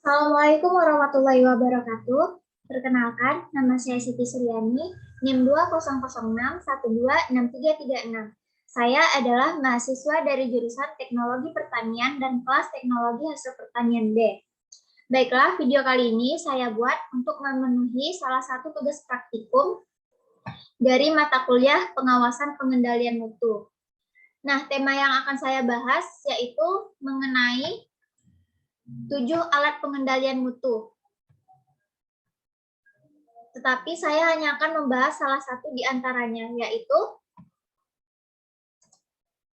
Assalamualaikum warahmatullahi wabarakatuh. Perkenalkan, nama saya Siti Suryani, NIM 2006126336. Saya adalah mahasiswa dari jurusan Teknologi Pertanian dan kelas Teknologi Hasil Pertanian B. Baiklah, video kali ini saya buat untuk memenuhi salah satu tugas praktikum dari mata kuliah Pengawasan Pengendalian Mutu. Nah, tema yang akan saya bahas yaitu mengenai 7 alat pengendalian mutu. Tetapi saya hanya akan membahas salah satu di antaranya, yaitu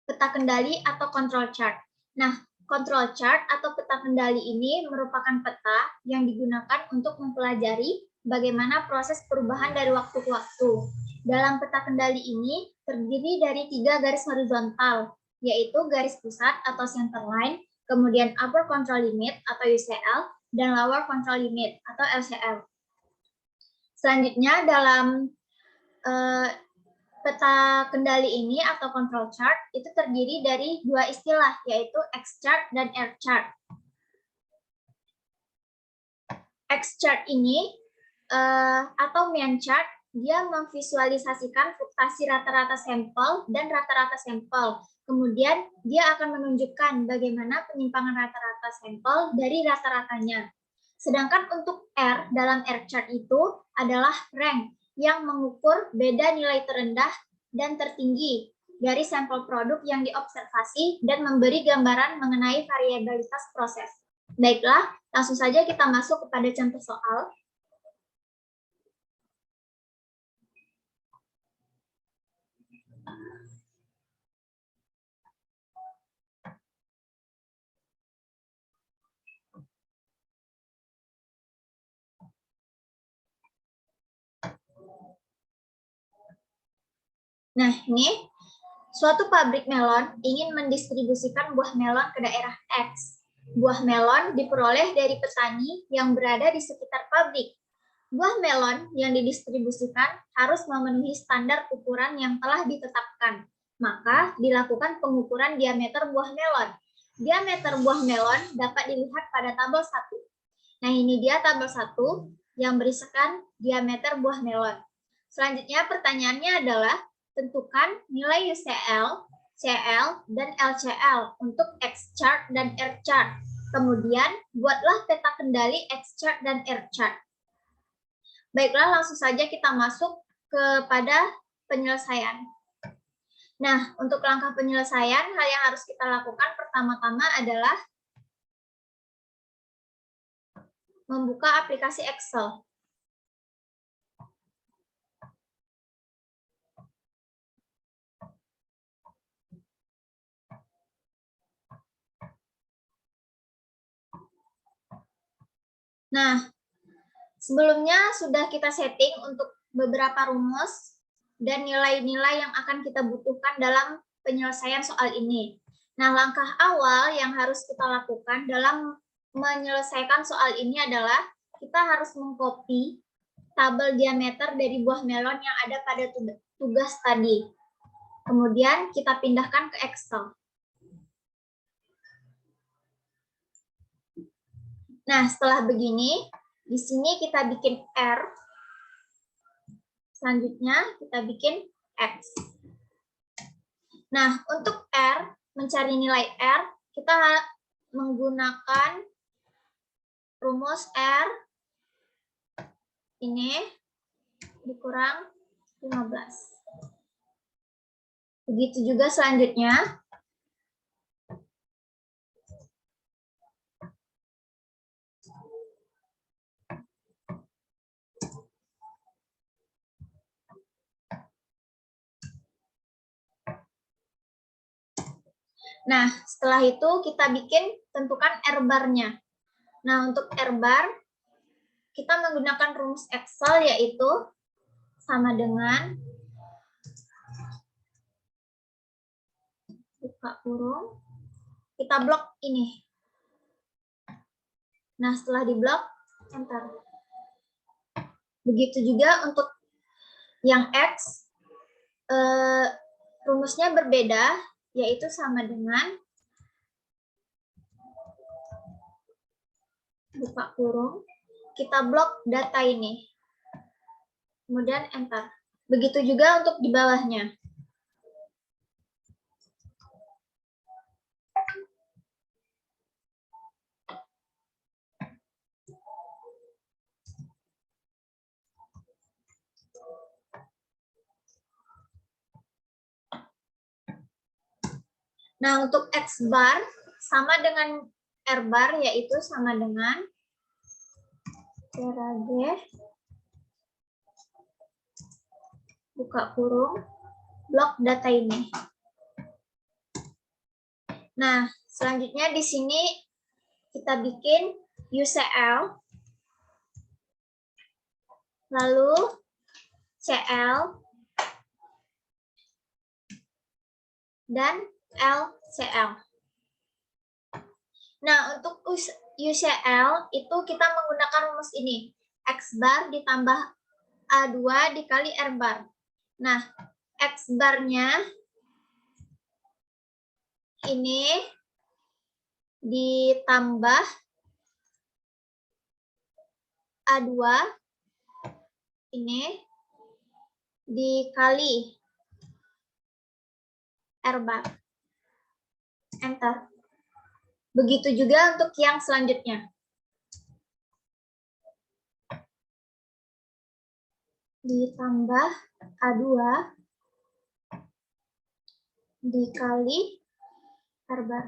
peta kendali atau control chart. Nah, control chart atau peta kendali ini merupakan peta yang digunakan untuk mempelajari bagaimana proses perubahan dari waktu ke waktu. Dalam peta kendali ini terdiri dari 3 garis horizontal, yaitu garis pusat atau center line, kemudian upper control limit atau UCL, dan lower control limit atau LCL. Selanjutnya dalam peta kendali ini atau control chart itu terdiri dari 2 istilah, yaitu X chart dan R chart. X chart ini atau main chart, dia memvisualisasikan fluktuasi rata-rata sampel dan rata-rata sampel. Kemudian dia akan menunjukkan bagaimana penyimpangan rata-rata sampel dari rata-ratanya. Sedangkan untuk R dalam R chart itu adalah rank yang mengukur beda nilai terendah dan tertinggi dari sampel produk yang diobservasi dan memberi gambaran mengenai variabilitas proses. Baiklah, langsung saja kita masuk kepada contoh soal. Nah, ini suatu pabrik melon ingin mendistribusikan buah melon ke daerah X. Buah melon diperoleh dari petani yang berada di sekitar pabrik. Buah melon yang didistribusikan harus memenuhi standar ukuran yang telah ditetapkan. Maka dilakukan pengukuran diameter buah melon. Diameter buah melon dapat dilihat pada tabel 1. Nah, ini dia tabel 1 yang berisikan diameter buah melon. Selanjutnya pertanyaannya adalah tentukan nilai UCL, CL, dan LCL untuk X chart dan R chart. Kemudian buatlah peta kendali X chart dan R chart. Baiklah, langsung saja kita masuk kepada penyelesaian. Nah, untuk langkah penyelesaian, hal yang harus kita lakukan pertama-tama adalah membuka aplikasi Excel. Nah, sebelumnya sudah kita setting untuk beberapa rumus dan nilai-nilai yang akan kita butuhkan dalam penyelesaian soal ini. Nah, langkah awal yang harus kita lakukan dalam menyelesaikan soal ini adalah kita harus mengcopy tabel diameter dari buah melon yang ada pada tugas tadi. Kemudian kita pindahkan ke Excel. Nah, setelah begini, di sini kita bikin R. Selanjutnya kita bikin X. Nah, untuk R, mencari nilai R, kita menggunakan rumus R ini dikurang 15. Begitu juga selanjutnya. Nah, setelah itu kita bikin tentukan R-bar-nya. Nah, untuk R-bar, kita menggunakan rumus Excel yaitu sama dengan buka kurung, kita blok ini. Nah, setelah diblok, enter. Begitu juga untuk yang X, rumusnya berbeda, yaitu sama dengan buka kurung, kita blok data ini. Kemudian enter. Begitu juga untuk di bawahnya. Nah, untuk X bar sama dengan R bar, yaitu sama dengan G, buka kurung, blok data ini. Nah, selanjutnya di sini kita bikin UCL, lalu CL, dan LCL. Nah, untuk UCL itu kita menggunakan rumus ini. X bar ditambah A2 dikali R bar. Nah, X barnya ini ditambah A2 ini dikali R bar. Enter. Begitu juga untuk yang selanjutnya. Ditambah A2 dikali R bar.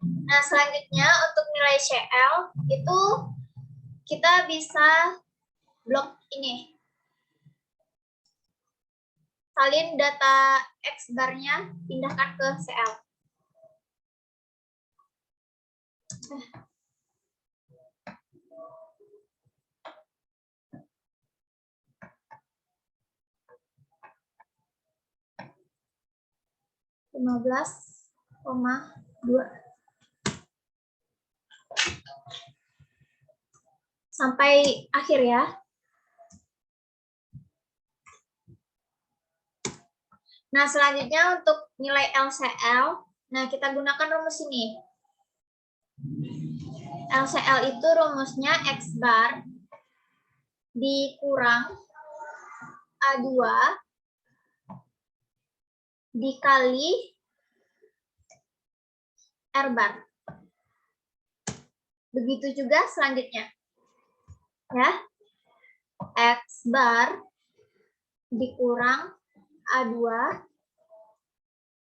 Nah, selanjutnya untuk nilai CL itu kita bisa blok ini. Salin data X bar-nya, pindahkan ke CL. (15,2) sampai akhir ya. Nah, selanjutnya untuk nilai LCL, nah kita gunakan rumus ini. LCL itu rumusnya X bar dikurang A2 dikali R bar. Begitu juga selanjutnya. Ya. X bar dikurang A2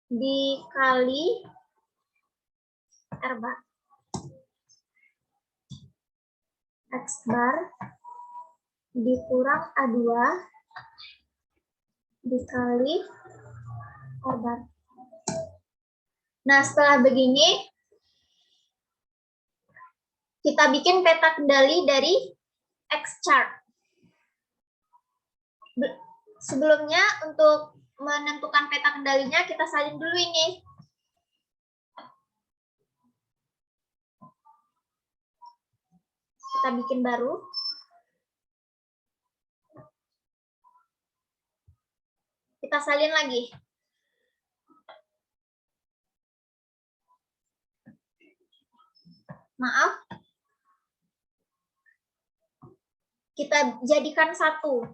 dikali R bar. X bar dikurang A2 dikali R bar. Nah, setelah begini, kita bikin peta kendali dari X chart. Sebelumnya, untuk menentukan peta kendalinya, kita salin dulu ini. Kita bikin baru. Kita salin lagi. Maaf. Kita jadikan satu.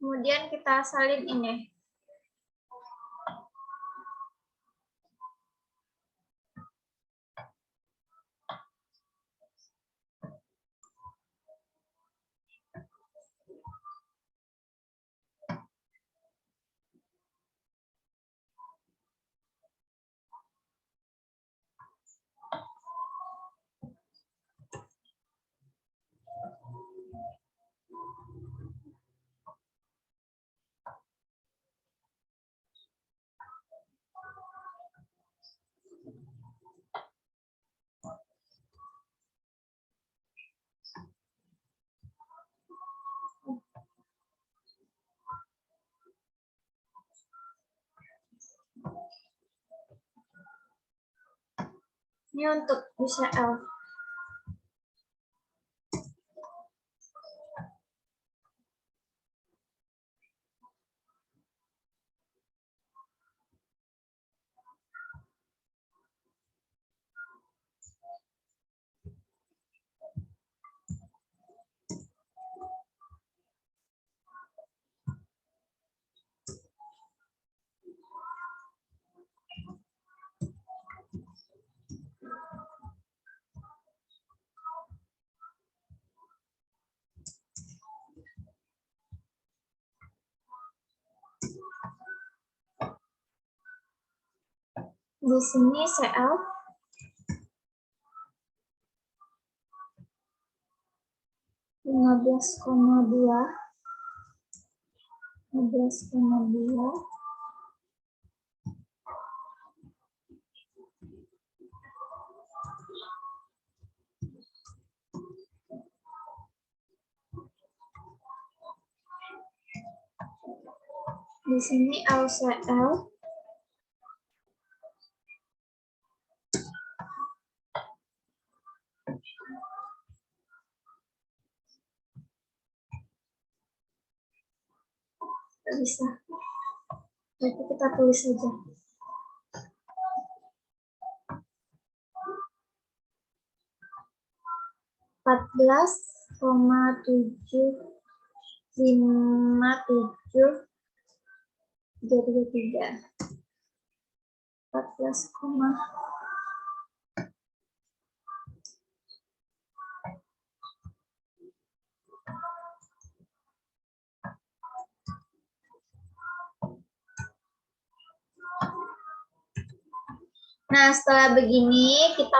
Kemudian kita salin ini. Ini untuk bisa L. Di sini CL. Lima belas koma dua. Di sini LCL. Tidak bisa. Berarti kita tulis saja. 14,757 3. 14, nah, setelah begini kita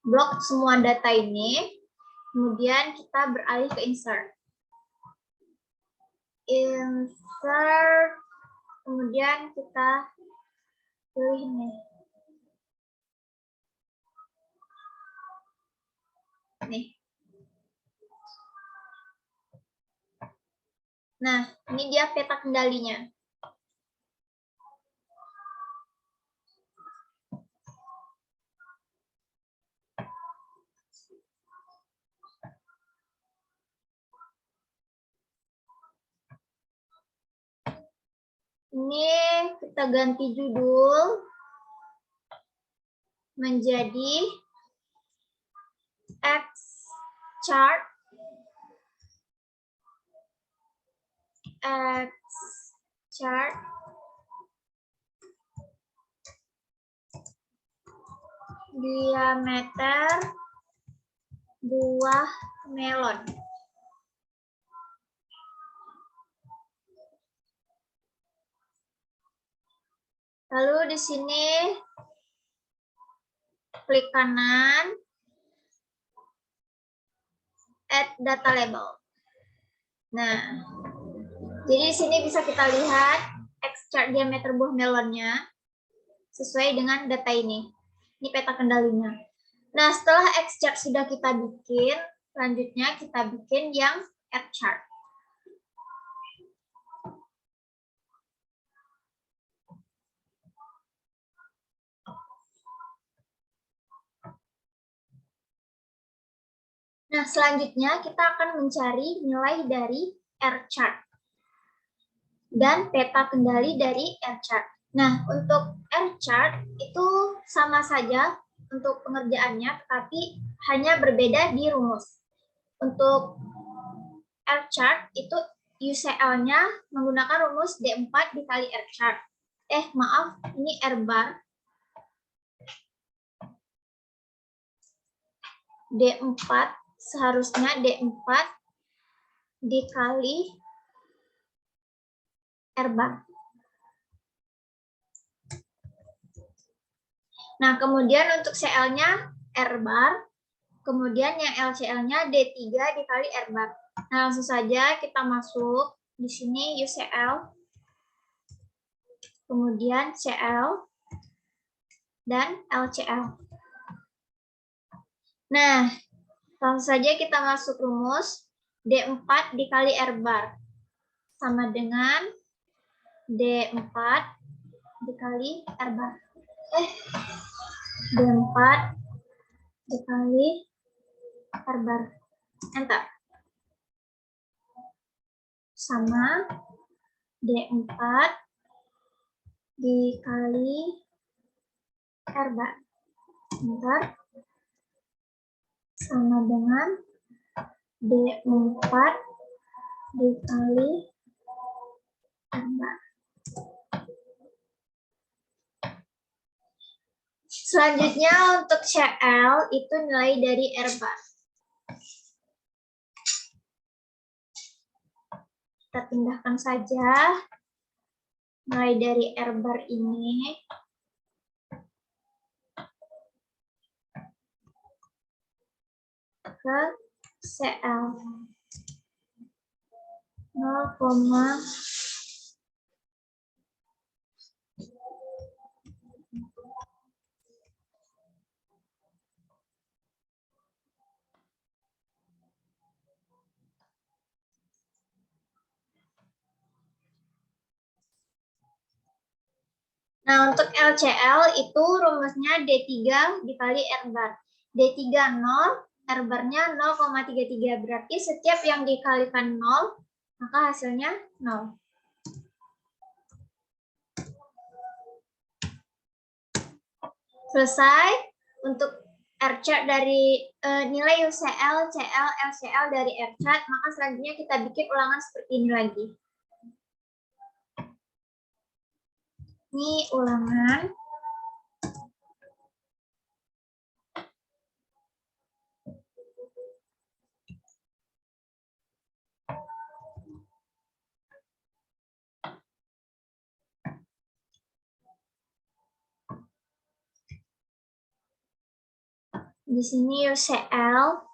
blok semua data ini, kemudian kita beralih ke insert, kemudian kita pilih nih. Nah, ini dia peta kendalinya. Ini kita ganti judul menjadi X chart diameter buah melon. Lalu di sini klik kanan, add data label. Nah, jadi di sini bisa kita lihat X chart diameter buah melonnya sesuai dengan data ini. Ini peta kendalinya. Nah, setelah X chart sudah kita bikin, selanjutnya kita bikin yang R chart. Nah, selanjutnya kita akan mencari nilai dari R chart dan peta kendali dari R chart. Nah, untuk R chart itu sama saja untuk pengerjaannya, tetapi hanya berbeda di rumus. Untuk R chart itu UCL-nya menggunakan rumus D4 dikali R chart. Maaf, ini R bar. D4 seharusnya D4 dikali R bar. Nah, kemudian untuk CL-nya R bar, kemudian yang LCL-nya D3 dikali R bar. Nah, langsung saja kita masuk di sini UCL, kemudian CL, dan LCL. Nah, langsung saja kita masuk rumus D4 dikali R bar sama dengan D4 dikali R bar. D4 dikali R bar. Enter. Sama D4 dikali R bar. Enter. Sama dengan D4 dikali R bar. Selanjutnya untuk CL itu nilai dari R bar. Kita pindahkan saja nilai dari R bar ini ke CL 0, nah, untuk LCL itu rumusnya D3 dikali R bar. D3 0, R barnya 0,33. Berarti setiap yang dikalikan 0, maka hasilnya 0. Selesai untuk R chart dari nilai UCL, CL, LCL dari R chart, maka selanjutnya kita bikin ulangan seperti ini lagi. Ini ulangan. Di sini UCL.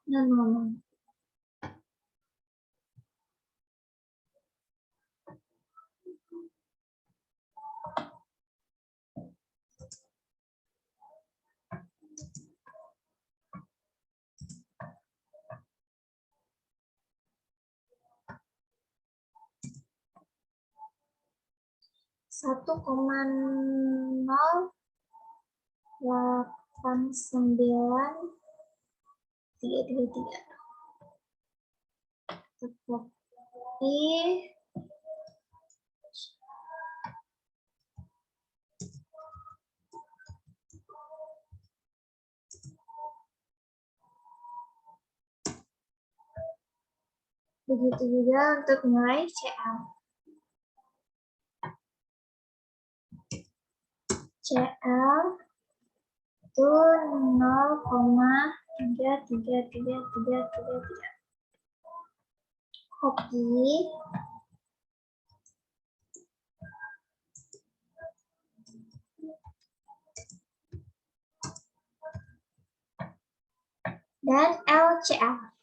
No. Satu 1,89333. Tetapi begitu juga untuk nilai CL. CL itu 0,33333. Copy. Dan LCL.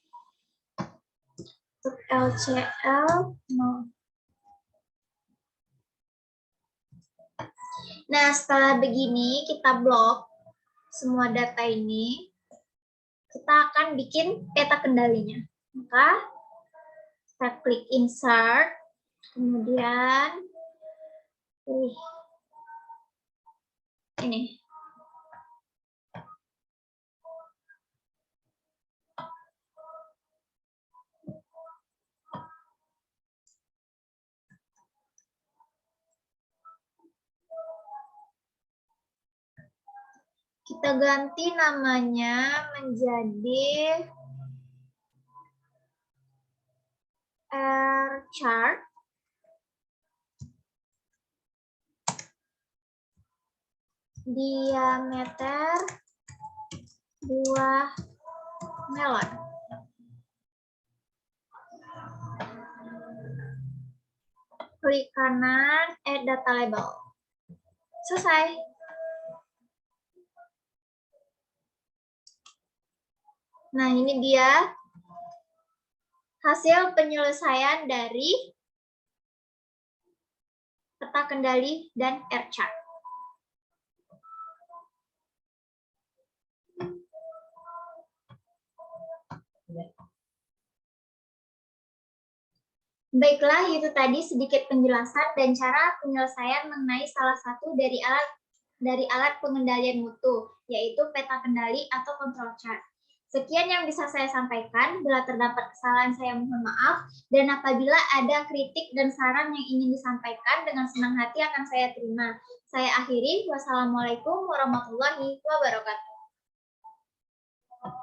Untuk LCL 0. Nah, setelah begini kita blok semua data ini, kita akan bikin peta kendalinya. Maka kita klik insert, kemudian pilih ini. Kita ganti namanya menjadi R chart. Diameter buah melon. Klik kanan, add data label. Selesai. Nah, ini dia hasil penyelesaian dari peta kendali dan R chart. Baiklah, itu tadi sedikit penjelasan dan cara penyelesaian mengenai salah satu dari alat pengendalian mutu, yaitu peta kendali atau control chart. Sekian yang bisa saya sampaikan. Bila terdapat kesalahan, saya mohon maaf. Dan apabila ada kritik dan saran yang ingin disampaikan, dengan senang hati akan saya terima. Saya akhiri. Wassalamualaikum warahmatullahi wabarakatuh.